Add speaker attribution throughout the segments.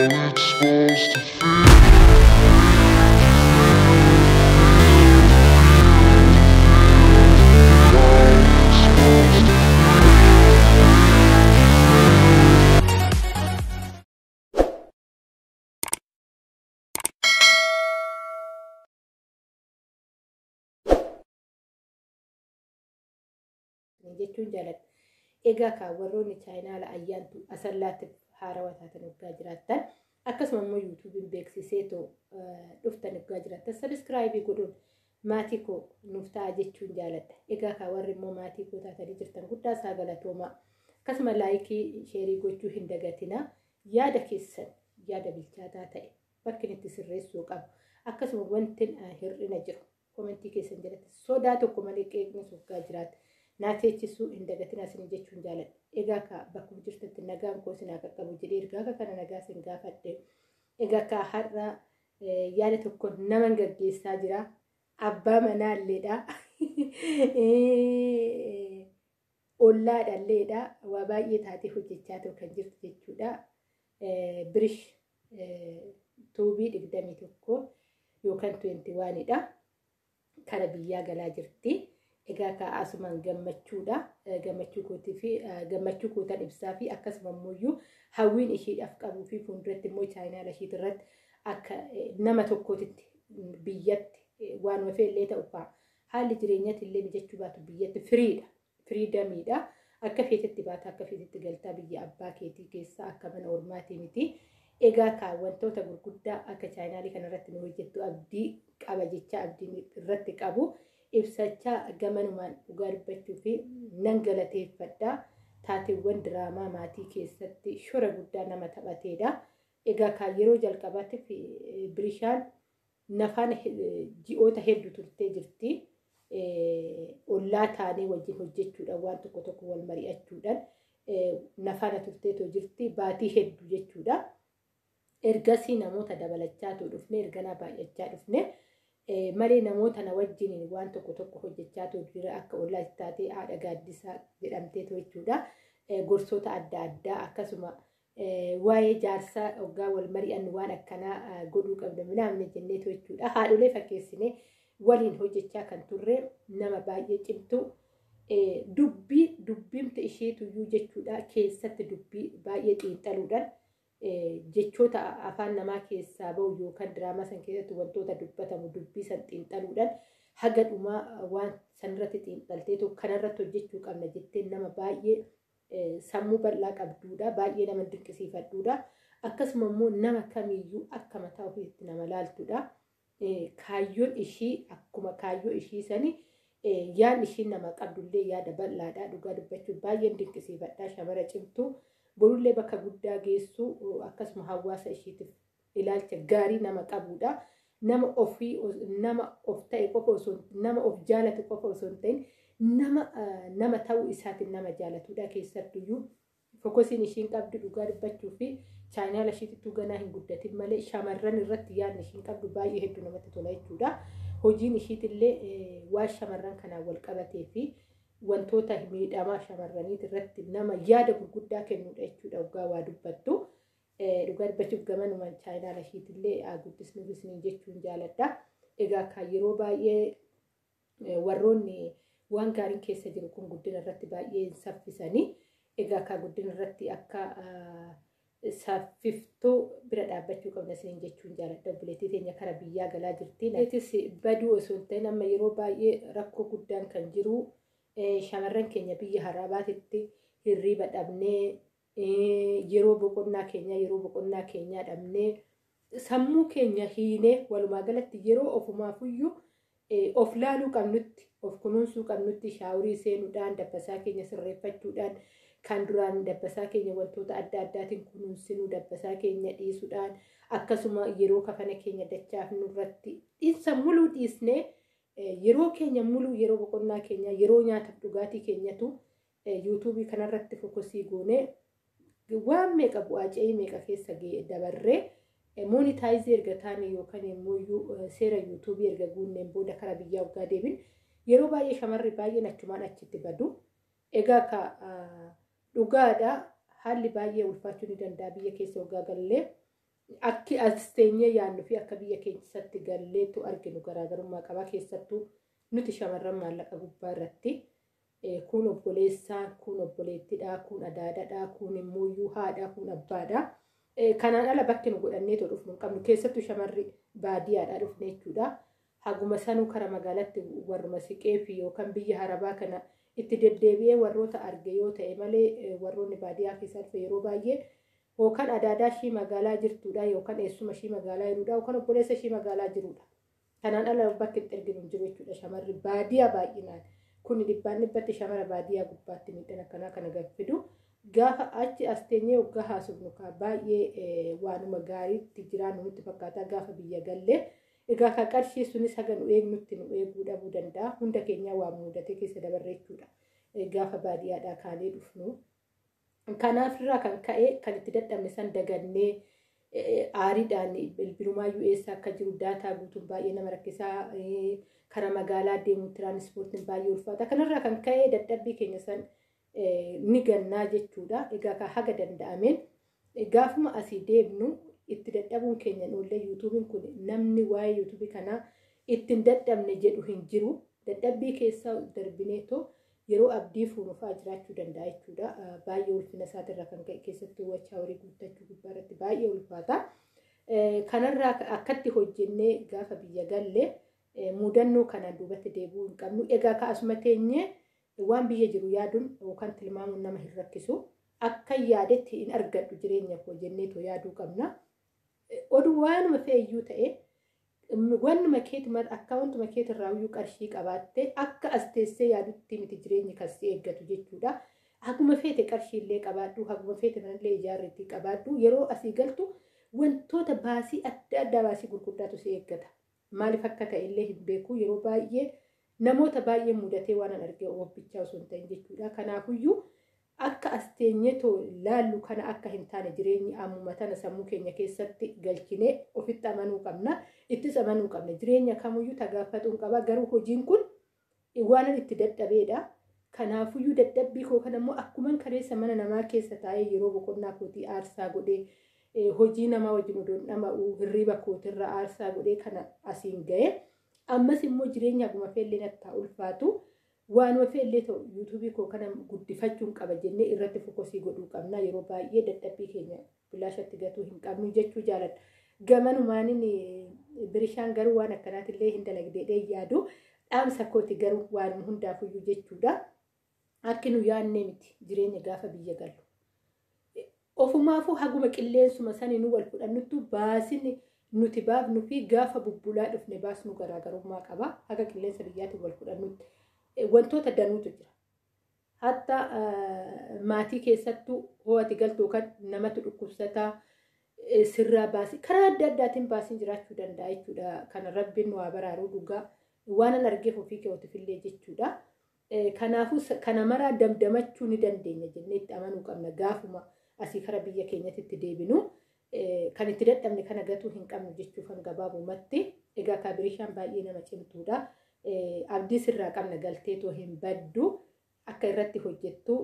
Speaker 1: it's supposed to feel.
Speaker 2: jechuun jaaladha. Egaa kan warroonni chaayinaala ayyaantu asallaatti haarawaa taatan waggaa jiraattan akkasuma immoo yuutuubiin beeksisee dhuftan waggaa jiraattan sabiskiraayibii godhuun maatii koo nuuf ta'a jechuun jaaladha. Egaa kan warri immoo maatii koo taatanii jirtan guddaa isaa galatoomaa. Akkasuma laayikii sheerii gochuu hin dagatinaa. Yaada keessan yaada bilchaataa ta'e bakki itti sirreessuu qabu. Akkasuma wanti hir'ina jiru komentii keessan jalatti sodaa tokko malee qeeqnis waggaa jiraata. Naafeechisuu hin dagatinaa isin jechuun jaaladha. Egaa ka bakkuma jirtatti nagaan koo isin akka qabu jedhee ergaa kana nagaa isin gaafadhe. Egaa ka har'a yaada tokko nama gaggeessaa jira. Abbaa manaalleedha. Ollaadhalleedha. Waa baay'ee taatee hojjechaa ta'u kan jirtu jechuudha. Birish tuubii 21 yookaan 21dha. Kana biyyaa galaa jirti. Egaa ka asumaan gammachuudha. Gammachuu kootii fi gammachuu kootan ibsaa fi akkasuma immoo hawwiin isheedhaaf qabuu fi fuulduratti immoo chaayinaala isheetirratti akka nama tokkootitti biyyatti waan ofeellee ta'u fa'a. Haalli jireenyaatti illee mijachuu baatu biyyatti firiidha. Firiidamiidha. Akka feetetti baata akka feetetti galtaa biyya abbaa keetii keessa akka mana ormaatii miti. Egaa ka wantoota gurguddaa akka chaayinaalii kanarratti nu hojjettu abdii qaba jecha abdii irratti qabu. Ibsachaa gamanumaan dhugaa dubbachuu fi nan galateeffadha. Taateewwan diraamaa maatii keessatti shora guddaa nama taphateedha. Egaa kan yeroo jalqabaatiif birishaan nafaan ji'oota hedduu turtee jirti. Ollaa taanee wajjin hojjechuudhaan waan tokko tokko wal mari'achuudhaan nafaana turteetoo jirti. Baatii hedduu jechuudha. Ergasii namoota dabalachaa dhufne erganaa baay'achaa dhufne. Malee namoota na wajjin waan tokko tokko hojjechaa jira akka ollaa taatee haadha gaaddisaa jedhamtee jechuudha. Gorsoota adda addaa akkasuma waa'ee jaarsaa hoggaa wal mari'an waan akkanaa godhuu qabda namni jennee jechuudha. Haadholee fakkeessinee waliin hojjechaa kan turre nama baay'ee cimtu dubbimti isheetuyyuu jechuudha keessatti dubbii baay'ee xiinxaluudhaan. Jechoota afaan namaa keessaa bahu yookaan diraamaa san keessatti wantoota dubbatamu dubbii san xiinxaluudhaan haga dhumaa waan sanirratti xiinxalteetu kanarratti hojjechuu qabna jettee nama baay'ee sammuu bal'aa qabduudha. Baay'ee nama dinqisiifadhuudha. Akkasuma immoo nama kamiyyuu akka mataa ofiitti nama laaltuudha. Kaayyoon ishii akkuma kaayyoo ishii sani yaadni ishiin nama qabdullee yaada bal'aadha. Dhugaa dubbachuun baay'een dinqisiifadhaa shamara cimtuu. Borullee bakka guddaa geessu akkasuma hawaasa isheetiif ilaalcha gaarii nama qabuudha. Nama ofii nama of ta'e qofa osoo nama of jaalatu qofa osoo hin ta'in nama ta'uu isaatiin nama jaalatuudha. Keessattuyyuu fokkosiin ishiin qabdu dhugaa dubbachuu fi chaayinaala isheetittuu ganaa hin guddatin malee shamarran irratti yaadni ishiin qabdu baay'ee hedduu namatti tola jechuudha. Hojiin isheetillee waan shamarran kanaan wal qabatee fi wantoota miidhamaa shamarranii irratti nama yaada gurguddaa kennuudha jechuudha. Dhugaa waa dubbattu dhugaa dubbachuuf gamanumaan chaayinaala isheetillee guddisni jechuun jaaladha. Egaa kan yeroo baay'ee warroonni waan gaariin keessa jiru kun guddina irratti baay'ee saffisanii egaa kan guddina irratti akka saffiftuu bira dhaabbachuu qabna isin jechuun jaaladha. Obboleettii teenya kara biyyaa galaa jirti. Neetis baduu osoo hin ta'in amma yeroo baay'ee rakkoo guddaan kan jiru. Shamarran keenya biyya haraabaatitti hirriiba dhabnee yeroo boqonnaa keenya dhabnee sammuu keenya hiinee walumaa galatti yeroo ofumaafuyyuu of laaluu qabnutti of kunuunsuu qabnutti shaaworii seenuudhaan dabbasaa keenya sirreeffachuudhaan kan duraan dabbasaa keenya wantoota adda addaatiin kunuunsinuu dabbasaa keenya dhiisuudhaan akkasuma yeroo kafana keenya dachaafnu irratti dhiinsa muluu dhiisnee. Yeroo keenya muluu yeroo boqonnaa keenya yeroo nyaataaf dhugaatii keenyatu yuutuubii kanarratti fokusii goonee waan meeqa bu'aa ce'ii meeqa keessa dabarree moonitaayizii erga taane yookaan immoo seera yuutuubii erga guunneen booda kara biyyaa waggaa deebin yeroo baay'ee shamarri baay'een achumaan achitti badu. Egaa ka dhugaadha haalli baay'ee ulfaachuu ni danda'a biyya keessa waggaa gallee akki as teenyee yaannu fi akka biyya keessatti galleetu arginu garaagarummaa qaba. Keessattuu nuti shamarran maallaqa gubbaa irratti kun obboleessaa, kun obboleettidhaa, kun adaadadhaa, kun immoo haadhaa, kun abbaadhaa. Kanaan ala bakki nu godhannee too dhufnu hin qabnu. Keessattuu shamarri baadiyyaadhaa dhufne jechuudha. Haguma sanuu kara magaalatti warruma siqee fi yookaan biyya harabaa kana itti deddeebi'ee warroota arge yoo ta'e malee warroonni baadiyyaa keessa dhufe yeroo baay'ee yookaan adaadaa ishii magaalaa jirtuudha yookaan eessuma ishii magaalaa jiruudha yookaan obboleessa ishii magaalaa jiruudha. Kanaan ala bakki itti arginu hin jiru jechuudha. Shamarri baadiyyaa baay'inaan kun dhibbatti shamara baadiyyaa gubbaatti miidhana akkanaa kana gaffidu. Gaafa achi as teenyee waggaa haasofnu baay'ee waanuma gaariitti jiraannu nutti fakkaata gaafa biyya gallee. Egaa ka qarshii sunis haga nu eegnutti nu eeguu dhabuu danda'a. Hunda keenya waan mudatee keessa dabarre jechuudha. Gaafa baadiyyaadhaa kaanee dhufnu. Kanaaf irraa kan ka'e kan itti dadhabne san dagannee aariidhaan bilbilumaayyuu eessa akka jiru daataa guutuun baay'ee nama rakkisaa. Kara magaalaa deemu tiraanispoortiin baay'ee ulfaata. Kanarraa kan ka'e dadhabbii keenya san ni gannaa jechuudha. Egaa ka haga danda'ameen gaafuma asii deemnu itti dadhabuun keenya noollee yuutuubiin kun namni waa'ee yuutuubii kanaa ittiin dadhabne jedhu hin jiru. Dadhabbii keessaa darbineetoo yeroo abdii fuunuufaa jiraachuu danda'a jechuudha. Baay'ee ulfina isaatirraa kan ka'e keessattuu wachaa horii guuttachuu gubbaa irratti baay'ee ulfaata. Kanarraa akkatti hojjennee gaafa biyya galle mudannoo kanaan duubatti deebi'uu hin qabnu. Egaa kaasuma teenyee waan biyya jiru yaaduun yookaan tilmaamuun nama hin rakkisu. Akka yaadetti hin argadhu jireenya koo jenneetoo yaaduu qabna. Oduu waanuma fe'iyyuu ta'e wannuma keetuma akkaawuntuma keetirraa iyyuu qarshii qabaatte akka as teessee yaadutti miti jireenyi kan si eeggatu jechuudha. Haguma feete qarshii illee qabaadhu, haguma feete manallee ijaarreetti qabaadhu. Yeroo asii galtu wantoota baasii adda addaa baasii gurguddaatu si eeggata. Maaliif akka ta'e illee hin beeku. Yeroo baay'ee namoota baay'ee mudatee waan an argee obbichaa osoo hin ta'in jechuudha. Kanaafuyyuu akka as teenyetoo laallu kana akka hin taane jireenyi ammuma tana sammuu keenya keessatti galchinee ofitti amanuu qabna. Ittis amanuu qabna. Jireenya kamuyyuu tagaafatuun qaba. Garuu hojiin kun waan itti dadhabeedha. Kanaafuyyuu dadhabbii koo kanammoo akkuman kareessa mana namaa keessa taa'ee yeroo boqonnaa kootii aarsaa godhee hojii namaa wajjin odoon dhama'uu hirriba kootirra aarsaa godhee kana asiin ga'e. Ammas immoo jireenya haguma feellee nattaa ulfaatu. Waan feellee ta'u yuutuubii koo kana guddifachuun qaba jennee irratti fokusii godhuu qabna. Yeroo baay'ee dadhabbii keenya bilaashatti gatuu hin qabnu jechuu jaaladha. Gamanumaan birishaan garuu waan akkanaatillee hin dalagdeedhee yaadu dhaamsa kooti garuu waan hundaafuyyuu jechuudha. Akki nu yaannee miti jireenya gaafa biyya gallu. Ofumaafuu haguma qilleensuma sanii nu wal fudhannuttu baasin nuti baafnu fi gaafa bubbulaa dhufne baasnu garaagarummaa qaba. Haga qilleensa biyyaatiin wal fudhannutti. Wantoota danuutu jira. Hatta maatii keessattuu ho'ati galtuu kan namatti dhukkubsataa sirraa baasii karaa adda addaatiin baasiin jiraachuu danda'a jechuudha. Kana rabbiin nu haa baraaruu dhugaa waan an argeef ofii keewwatiifillee jechuudha. Kanaafuu kana maraa damdamachuu ni dandeenya jennee itti amanuu qabna. Gaafuma asii kara biyya keenyatti itti deebinu kan itti dadhabne kana gatuu hin qabnu jechuuf kan gabaabumatti. Egaa kaabirishaan baay'ee nama cimtuudha. Abdii sirraa qabna galteetoo hin baddu akka irratti hojjettu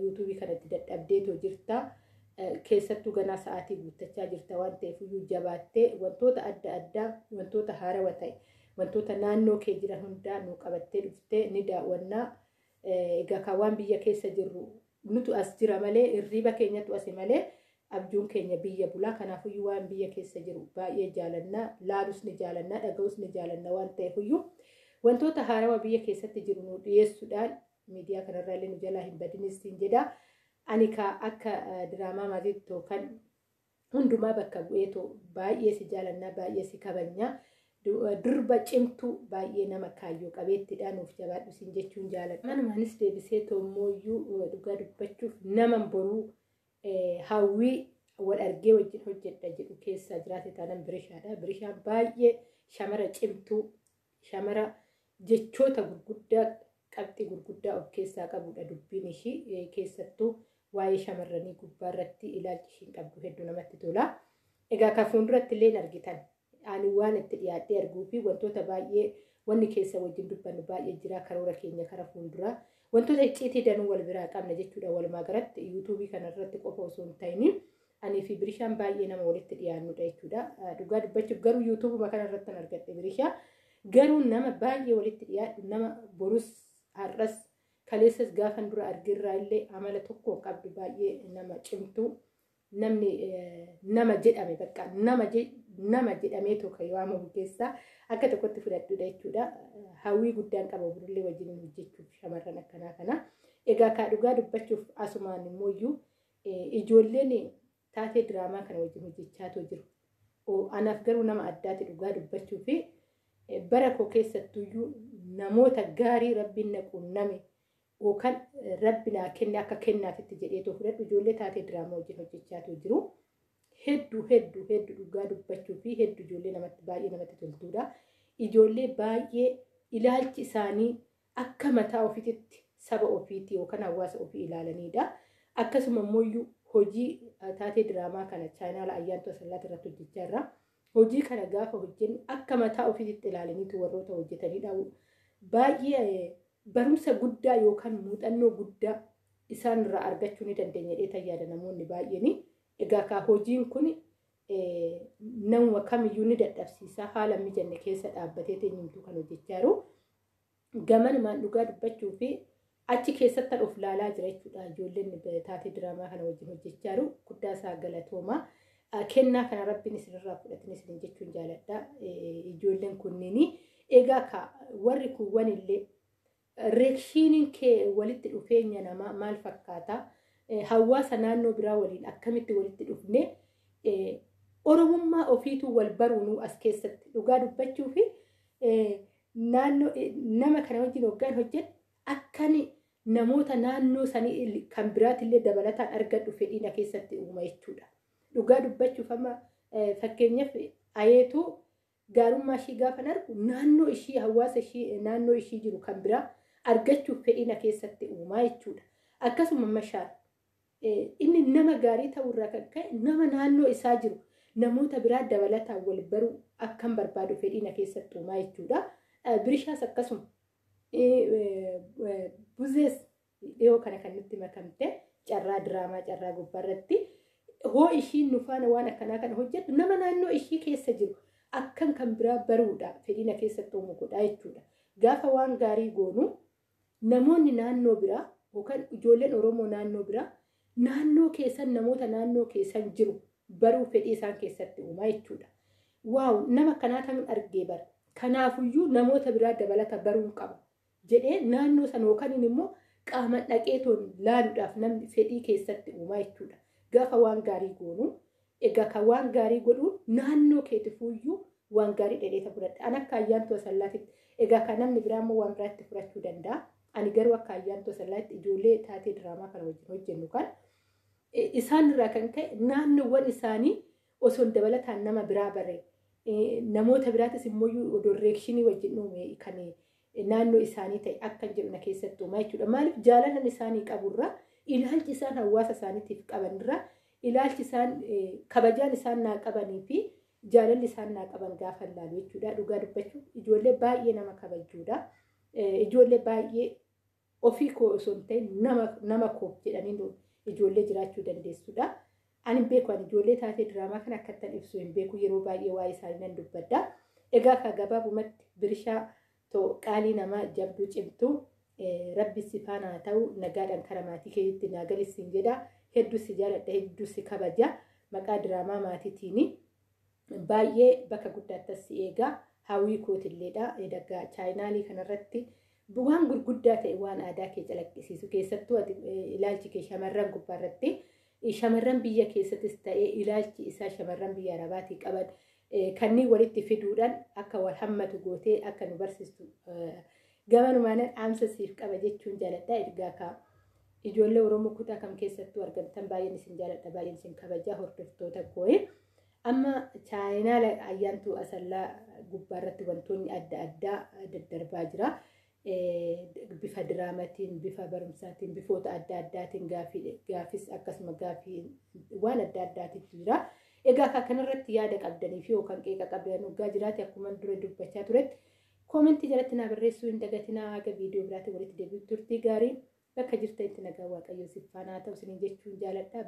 Speaker 2: yuutuubii kanatti dadhabdeetoo jirta. Keessattuu ganaa sa'aatii guuttachaa jirta waan ta'eef iyyuu jabaattee wantoota adda addaa wantoota haarawaa ta'e wantoota naannoo kee jiran hundaa nu qabattee dhuftee ni daawwannaa. Egaa kan waan biyya keessa jirru nutu as jira malee hirriba keenyatu asi malee abjuun keenya biyya bulaa. Kanaafiyyuu waan biyya keessa jiru baay'ee jaalannaa, laalus ni jaalannaa, dhaga'us ni jaalannaa waan ta'eef iyyuu wantoota haarawaa biyya keessatti jiru nu dhiyeessuudhaan miidiyaa kanarraa illee nu jalaa hin badinis hin jedha. Ani akka diraamaa maatiittoo kan hundumaa bakka bu'eetoo baay'ee si jaalannaa, baay'ee si kabajnaa. Durba cimtuu baay'ee nama kaayyoo qabeettidhaan nuuf jabaadhu siin jechuun jaaladha. Manumaanis deebisee toomooyyuu dhugaa dubbachuuf naman boruu hawwii wal argee wajjin hojjedha jedhu keessaa jiraate taanan Birishaadha. Birishaan baay'ee shamara cimtuu, shamara jechoota gurguddaa qabxii gurguddaa of keessaa qabudha. Dubbiin ishii keessattuu waa'ee shamarranii gubbaa irratti ilaalchi ishiin qabdu hedduu namatti tola. Egaa kan fuulduratti illee argitan ani waan itti dhiyaadhee arguu fi wantoota baay'ee wanni keessa wajjin dubbannu baay'ee jira. Karoora keenya kara fuulduraa wantoota icciitii danuu wal biraa qabna jechuudha. Walumaa galatti yuutuubii kanarratti qofa osoo hin ta'in Ani fi birishaan baay'ee nama walitti dhiyaannudha jechuudha. Dhugaa dubbachuuf garuu yuutuubuma kanarratti kan argadhe birishaa garuu nama baay'ee walitti dhiyaadhu nama borus har'as kaleessas gaafan dura argirraa illee amala tokko qabdu baay'ee nama cimtuu namni nama jedhame bakka nama jedhamee tokko yoo amma bukeessaa akka tokkotti fudhadhudha jechuudha. Hawwii guddaan qaba burullee wajjin hojjechuuf shamarran akkanaa kana. Egaa kaa dhugaa dubbachuuf asumaan immoo ijoolleen taatee diraamaa kana wajjin hojjechaatu jiru. Anaaf garuu nama addaati dhugaa dubbachuuf bara koo keessattuyyuu namoota gaarii rabbiin naquunname yookaan rabbi naa kenne akka kennaatitti jedheetoo fudhadhu ijoollee taatee diraamaa wajjin hojjechaatu jiru. Hedduu dhugaa dubbachuu fi hedduu ijoollee baay'ee namatti toltuudha. Ijoollee baay'ee ilaalchi isaanii akka mataa ofiitti saba ofiitii yookaan hawaasa ofii ilaalanidha. Akkasuma immoo hojii taatee diraamaa kana chaanaala Ayyaantuu Asallaat irratti hojjechaa irra hojii kana gaafa hojjennu akka mataa ofiitti ilaalaniitu warroota hojjetanidha. Baay'ee barumsa guddaa yookaan muuxannoo guddaa isaan irraa argachuu ni dandeenya jedhee yaada namoonni baay'een. Egaa kaa hojiin kun nama kamiyyuu ni dadhabsiisa haala mijanne keessa dhaabbatee teenyumtuu kan hojjechaa jiru. Gamanumaan dhugaa dubbachuu fi achi keessatti of laalaa jira jechuudha. Ijoolleen taatee diraamaa kana wajjin hojjechaa jiru. Guddaa isaa galatoomaa. Kennaa kana rabbiin isinirraa fudhatan isin jechuun jaaladha. Ijoolleen kunniin egaa kaa warri kuuwwan illee reekshiiniin kee walitti dhufeenya namaa maal fakkaata? Hawaasa naannoo biraa waliin akkamitti walitti dhufne oromummaa ofiitu wal baruunuu as keessatti dhugaa dubbachuu fi naannoo nama kana wajjin hoggaan hojjedhu akkani namoota naannoo sanii kan biraatillee dabalataan argadhu fedhiina keessatti uuma jechuudha. Dhugaa dubbachuuf amma fakkeenyaaf ayeetuu gaarummaa ishii gaafan argu naannoo ishii hawaasa ishii naannoo ishii jiru kan biraa argachuuf fedhiina keessatti uumaa jechuudha. Akkasuma mashaar inni nama gaarii ta'urraa kan ka'e nama naannoo isaa jiru namoota biraa dabalataan wal baruu akkam barbaadu fedhiina keessatti uumaa jechuudha. Birishaas akkasuma buzees dhiyoo kana kan nutti makamte carraa diraamaa carraa gubbaarratti hoo ishiin nufaana waan akkanaa kana hojjettu nama naannoo ishii keessa jiru akkan kan biraa baruudha fedhiina keessatti uumu godhaa jechuudha. Gaafa waan gaarii goonu namoonni naannoo biraa yookaan ijoolleen Oromoo naannoo biraa naannoo keessan namoota naannoo keessan jiru baruu fedhii isaan keessatti uumaa jechuudha. Waaw nama kanaa kan argee bara. Kanaafuyyuu namoota biraa dabalata baruun qaba jedhee naannoo sana yookaan immoo qaama dhaqeetoon laaluudhaaf namni fedhii keessatti uumaa jechuudha. Gaafa waan gaarii goonu egaa kan waan gaarii godhuun naannoo keetifuyyuu waan gaarii dheedheeta fudhadha. Ani akka Ayyaantuu Asallaatitti egaa kan namni biraa immoo waan biraatti fudhachuu danda'a. Ani garuu akka Ayyaantuu Asallaatti ijoollee taatee diraamaa kana wajjin hojjennu kan isaan irraa kan ka'e naannoowwan isaanii osoo dabalataan nama biraa baree namoota biraatis immoo odoo reekshinii wajjin uume kan naannoo isaanii ta'e akka jedhu na keessatti uumaa jechuudha. Maaliif jaalalan isaanii qaburraa ilaalchi isaan hawaasa isaaniitiif qabanirraa ilaalchi isaan kabajaan isaan naa qabanii fi jaalalli isaan naa qaban gaafa ilaalu jechuudha. Dhugaa dubbachuuf ijoollee baay'ee nama kabajuudha. Ijoollee baay'ee ofii koo osoo hin ta'in nama koo jedhanii ijoollee jiraachuu dandeessuudha. Ani beeku ani ijoollee taatee diraamaa kana akkattan ibsu hin beeku yeroo baay'ee waa'ee isaanii nan dubbadha. Egaa ka gabaabumatti birishaa qaalii namaa jabduu cimtuu rabbi si faana haa ta'u nagaadhaan kara maatii keessatti naagalissiin jedha. Hedduu si jaaladha hedduu si kabaja maqaa diraamaa maatiitiin baay'ee bakka guddaatti si eegaa hawwii kootilleedha. Edagaa chaayinaalii kanarratti waan gurguddaa ta'e waan aadaa kee calaqqisiisu keessattuu ilaalchi kee shamarran gubbaarratti shamarran biyya keessattis ta'ee ilaalchi isaa shamarran biyya arabaatii qaban kanneen walitti fiduudhaan akka wal hammatu gootee akka nu barsiistu gamanumaan dhaamsa siif qaba jechuun jaaladha. Ergaa ka ijoollee Oromoo kutaa kam keessattuu argamtan baay'een isin jaaladha baay'een isin kabajaa hordoftoota koo'ee amma chaayinaala Ayyaantuu Asallaa gubbaarratti wantoonni adda addaa daddarbaa jira. Bifa diraamaatiin bifa barumsaatiin bifoota adda addaatiin gaafis akkasuma gaafii waan adda addaatiin jira. Egaa kanarratti yaada qabdanii fi yookaan qeeqa qabdan dhugaa jiraate akkuma dura dubbachaa turetti koomentii jalatti naa barreessuu hin dagatinaa. Haga viidiyoo biraatti walitti deebi'u turtii gaarii bakka jirtanitti nagaa waaqayyoo siif faana haa ta'u isiniin jechuun jaaladha.